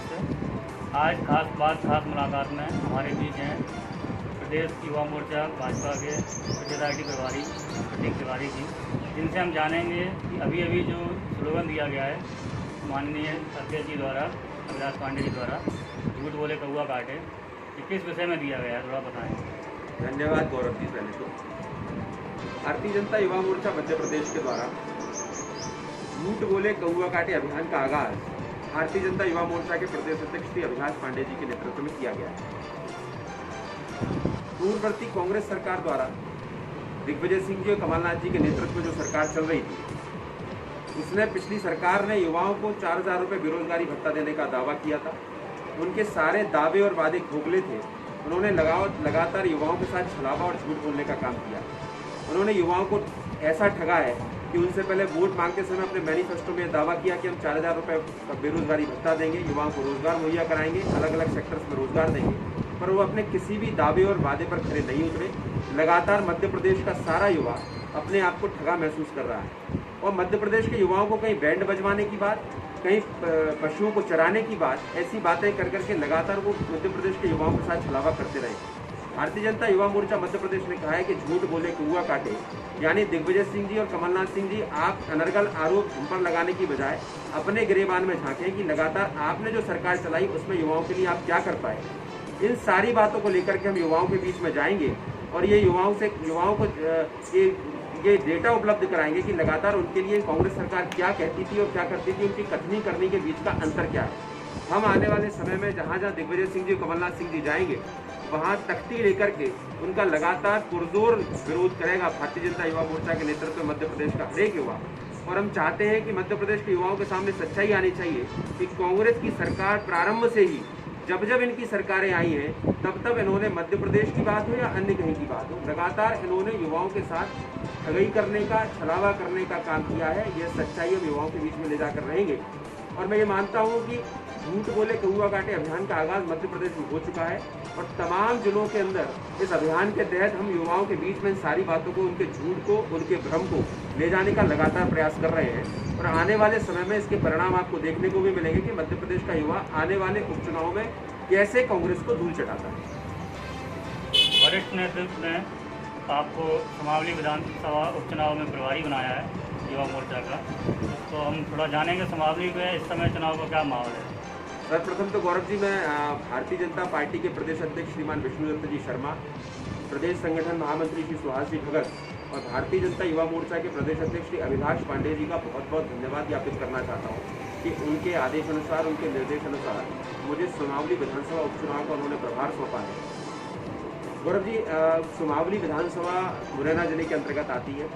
नमस्ते। आज खास मुलाकात में हमारे बीच हैं प्रदेश युवा मोर्चा भाजपा के प्रदेश प्रभारी प्रतीक तिवारी जी, जिनसे हम जानेंगे कि अभी अभी जो स्लोगन दिया गया है माननीय अध्यक्ष जी द्वारा, अभिलाष पांडे जी द्वारा, झूठ बोले कौआ काटे, ये किस विषय में दिया गया है, थोड़ा बताएं। धन्यवाद गौरव जी। पहले तो भारतीय जनता युवा मोर्चा मध्य प्रदेश के द्वारा झूठ बोले कौआ काटे अभियान का आगाज भारतीय जनता युवा मोर्चा के प्रदेश अध्यक्ष श्री अभिलाष पांडे जी के नेतृत्व में किया गया है। पूर्ववर्ती कांग्रेस सरकार द्वारा दिग्विजय सिंह जी और कमलनाथ जी के नेतृत्व में जो सरकार चल रही थी, उसने पिछली सरकार ने युवाओं को 4,000 रुपये बेरोजगारी भत्ता देने का दावा किया था। उनके सारे दावे और वादे खोखले थे। उन्होंने लगातार युवाओं के साथ छलावा और झूठ बोलने का काम किया। उन्होंने युवाओं को ऐसा ठगा है कि उनसे पहले वोट मांगते समय अपने मैनिफेस्टो में दावा किया कि हम 4,000 रुपये का बेरोजगारी भत्ता देंगे, युवाओं को रोजगार मुहैया कराएंगे, अलग अलग सेक्टर्स में रोजगार देंगे, पर वो अपने किसी भी दावे और वादे पर खरे नहीं उतरे। लगातार मध्य प्रदेश का सारा युवा अपने आप को ठगा महसूस कर रहा है और मध्य प्रदेश के युवाओं को कहीं बैंड बजवाने की बात, कहीं पशुओं को चराने की बात, ऐसी बातें कर करके लगातार वो मध्य प्रदेश के युवाओं के साथ छलावा करते रहे। भारतीय जनता युवा मोर्चा मध्य प्रदेश ने कहा है कि झूठ बोले कौआ काटे, यानी दिग्विजय सिंह जी और कमलनाथ सिंह जी, आप अनर्गल आरोप हम पर लगाने की बजाय अपने गिरेबान में झांकें कि लगातार आपने जो सरकार चलाई उसमें युवाओं के लिए आप क्या कर पाए। इन सारी बातों को लेकर के हम युवाओं के बीच में जाएंगे और ये युवाओं को ये डेटा उपलब्ध कराएंगे कि लगातार उनके लिए कांग्रेस सरकार क्या कहती थी और क्या करती थी, उनकी कथनी करने के बीच का अंतर क्या है। हम आने वाले समय में जहाँ जहाँ दिग्विजय सिंह जी, कमलनाथ सिंह जी जाएंगे, वहाँ तख्ती लेकर के उनका लगातार पुरजोर विरोध करेगा भारतीय जनता युवा मोर्चा के नेतृत्व में मध्य प्रदेश का हरेक युवा। और हम चाहते हैं कि मध्य प्रदेश के युवाओं के सामने सच्चाई आनी चाहिए कि कांग्रेस की सरकार प्रारंभ से ही, जब जब इनकी सरकारें आई हैं, तब इन्होंने मध्य प्रदेश की बात हो या अन्य कहीं की बात हो, लगातार इन्होंने युवाओं के साथ ठगी करने का, छलावा करने का काम किया है। यह सच्चाई हम युवाओं के बीच में ले जाकर रहेंगे। और मैं ये मानता हूँ कि झूठ बोले कौआ काटे अभियान का आगाज मध्य प्रदेश में हो चुका है और तमाम जिलों के अंदर इस अभियान के तहत हम युवाओं के बीच में इन सारी बातों को, उनके झूठ को, उनके भ्रम को ले जाने का लगातार प्रयास कर रहे हैं। और आने वाले समय में इसके परिणाम आपको देखने को भी मिलेंगे कि मध्य प्रदेश का युवा आने वाले उपचुनाव में कैसे कांग्रेस को धूल चटाता है। वरिष्ठ नेतृत्व ने आपको समावली विधानसभा उपचुनाव में प्रभारी बनाया है युवा मोर्चा का, तो हम थोड़ा जानेंगे समावली में इस समय चुनाव का क्या माहौल है। सर्वप्रथम तो गौरव जी, मैं भारतीय जनता पार्टी के प्रदेश अध्यक्ष श्रीमान विष्णुदत्त जी शर्मा, प्रदेश संगठन महामंत्री श्री सुहास जी भगत और भारतीय जनता युवा मोर्चा के प्रदेश अध्यक्ष श्री अभिलाष पांडे जी का बहुत बहुत धन्यवाद ज्ञापित करना चाहता हूँ कि उनके आदेश अनुसार, उनके निर्देश अनुसार मुझे सुमावली विधानसभा उपचुनाव का उन्होंने प्रभार सौंपा है। गौरव जी, सुमावली विधानसभा मुरैना जिले के अंतर्गत आती है।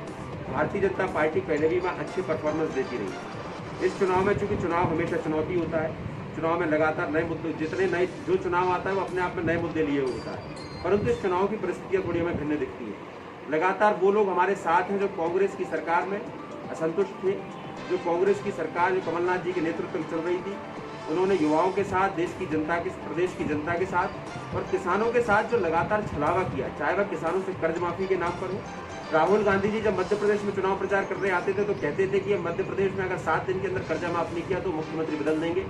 भारतीय जनता पार्टी पहले भी वहाँ अच्छी परफॉर्मेंस देती रही है। इस चुनाव में, चूँकि चुनाव हमेशा चुनौती होता है, चुनाव में लगातार नए मुद्दे, जो चुनाव आता है वो अपने आप में नए मुद्दे लिए होता है, परंतु इस चुनाव की परिस्थितियाँ थोड़ी हमें भिन्न दिखती है। लगातार वो लोग हमारे साथ हैं जो कांग्रेस की सरकार में असंतुष्ट थे, जो कांग्रेस की सरकार जो कमलनाथ जी के नेतृत्व में चल रही थी, उन्होंने युवाओं के साथ, देश की जनता के, प्रदेश की जनता के साथ और किसानों के साथ जो लगातार छलावा किया, चाहे वह किसानों से कर्ज माफी के नाम पर हो। राहुल गांधी जी जब मध्य प्रदेश में चुनाव प्रचार करने आते थे तो कहते थे कि हम मध्य प्रदेश में अगर 7 दिन के अंदर कर्जा माफ नहीं किया तो मुख्यमंत्री बदल देंगे।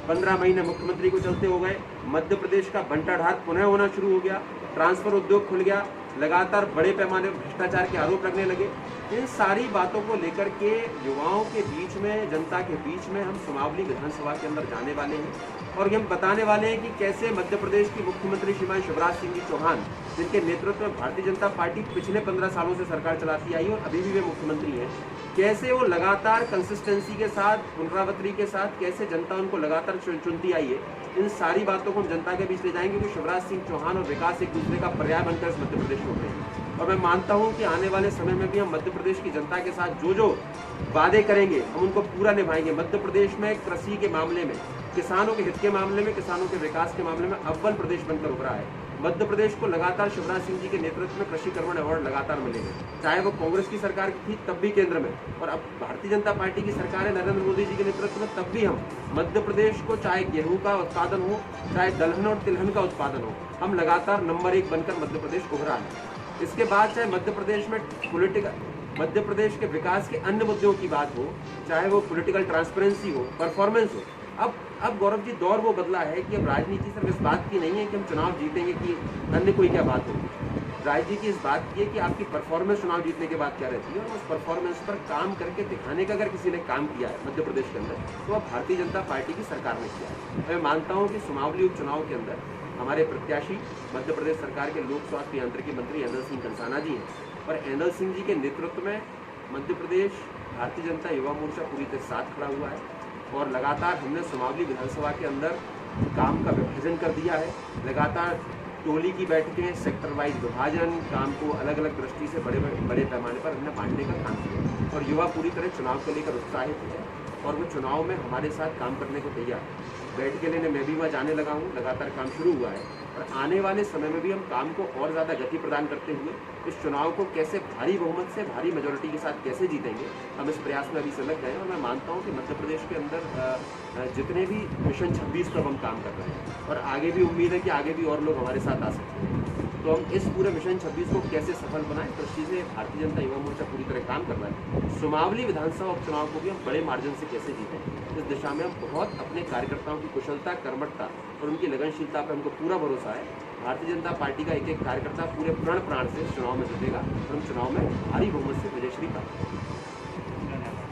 15 महीने मुख्यमंत्री को चलते हो गए, मध्य प्रदेश का बंटा ढात पुनः होना शुरू हो गया, ट्रांसफर उद्योग खुल गया, लगातार बड़े पैमाने पर भ्रष्टाचार के आरोप लगने लगे। इन सारी बातों को लेकर के युवाओं के बीच में, जनता के बीच में हम सुमावली विधानसभा के अंदर जाने वाले हैं और हम बताने वाले हैं कि कैसे मध्य प्रदेश की मुख्यमंत्री श्रीमान शिवराज सिंह जी चौहान, जिनके नेतृत्व में भारतीय जनता पार्टी पिछले 15 सालों से सरकार चलाती आई और अभी भी वे मुख्यमंत्री हैं, कैसे वो लगातार कंसिस्टेंसी के साथ, पुनरावृत्ति के साथ, कैसे जनता उनको लगातार चुनती आई है। इन सारी बातों को हम जनता के बीच ले जाएंगे कि शिवराज सिंह चौहान और विकास एक दूसरे का पर्याय बनकर इस मध्य प्रदेश में उभरे हैं। और मैं मानता हूं कि आने वाले समय में भी हम मध्य प्रदेश की जनता के साथ जो वादे करेंगे हम उनको पूरा निभाएंगे। मध्य प्रदेश में कृषि के मामले में, किसानों के हित के मामले में, किसानों के विकास के मामले में अव्वल प्रदेश बनकर उभरा है। मध्य प्रदेश को लगातार शिवराज सिंह जी के नेतृत्व में कृषि कर्मण अवार्ड लगातार मिलेंगे, चाहे वो कांग्रेस की सरकार थी तब भी केंद्र में, और अब भारतीय जनता पार्टी की सरकार है नरेंद्र मोदी जी के नेतृत्व में, तब भी हम मध्य प्रदेश को, चाहे गेहूं का उत्पादन हो, चाहे दलहन और तिलहन का उत्पादन हो, हम लगातार नंबर 1 बनकर मध्य प्रदेश उभरा है। इसके बाद चाहे मध्य प्रदेश में मध्य प्रदेश के विकास के अन्य मुद्दों की बात हो, चाहे वो पॉलिटिकल ट्रांसपेरेंसी हो, परफॉर्मेंस हो, अब गौरव जी दौर वो बदला है कि अब राजनीति सिर्फ इस बात की नहीं है कि हम चुनाव जीतेंगे कि अन्य कोई क्या बात होगी। राजनीति इस बात की है कि आपकी परफॉर्मेंस चुनाव जीतने के बाद क्या रहती है, और उस परफॉर्मेंस पर काम करके दिखाने का अगर किसी ने काम किया है मध्य प्रदेश के अंदर, तो अब भारतीय जनता पार्टी की सरकार ने किया है। मैं मानता हूँ कि सुमावली उपचुनाव के अंदर हमारे प्रत्याशी मध्य प्रदेश सरकार के लोक स्वास्थ्य यांत्रिकी मंत्री एनएल सिंह कंसाना जी हैं, और एनएल सिंह जी के नेतृत्व में मध्य प्रदेश भारतीय जनता युवा मोर्चा पूरी तरह साथ खड़ा हुआ है, और लगातार हमने सुमावली विधानसभा के अंदर काम का विभाजन कर दिया है। लगातार टोली की बैठकें, सेक्टर वाइज विभाजन, काम को अलग अलग दृष्टि से बड़े पैमाने पर हमने बांटने का काम किया, और युवा पूरी तरह चुनाव को लेकर उत्साहित है और वो चुनाव में हमारे साथ काम करने को तैयार है। बैठ के लेने मैं भी वहाँ जाने लगा हूँ, लगातार काम शुरू हुआ है, और आने वाले समय में भी हम काम को और ज़्यादा गति प्रदान करते हुए इस चुनाव को कैसे भारी बहुमत से, भारी मेजोरिटी के साथ कैसे जीतेंगे, हम इस प्रयास में अभी से लग गए हैं। और मैं मानता हूँ कि मध्य प्रदेश के अंदर जितने भी मिशन 26 पर हम काम कर रहे हैं, और आगे भी उम्मीद है कि आगे भी और लोग हमारे साथ आ सकते हैं, तो हम इस पूरे मिशन 26 को कैसे सफल बनाएं, तो इस चीज़ें भारतीय जनता युवा मोर्चा पूरी तरह काम कर रहा है। सुमावली विधानसभा उपचुनाव को भी हम बड़े मार्जिन से कैसे जीतें, इस दिशा में हम बहुत अपने कार्यकर्ताओं की कुशलता, कर्मठता और उनकी लगनशीलता पर हमको पूरा भरोसा है। भारतीय जनता पार्टी का एक एक कार्यकर्ता पूरे प्राण से इस चुनाव में जुटेगा, और हम चुनाव में भारी बहुमत से विजयश्री प्राप्त करेंगे।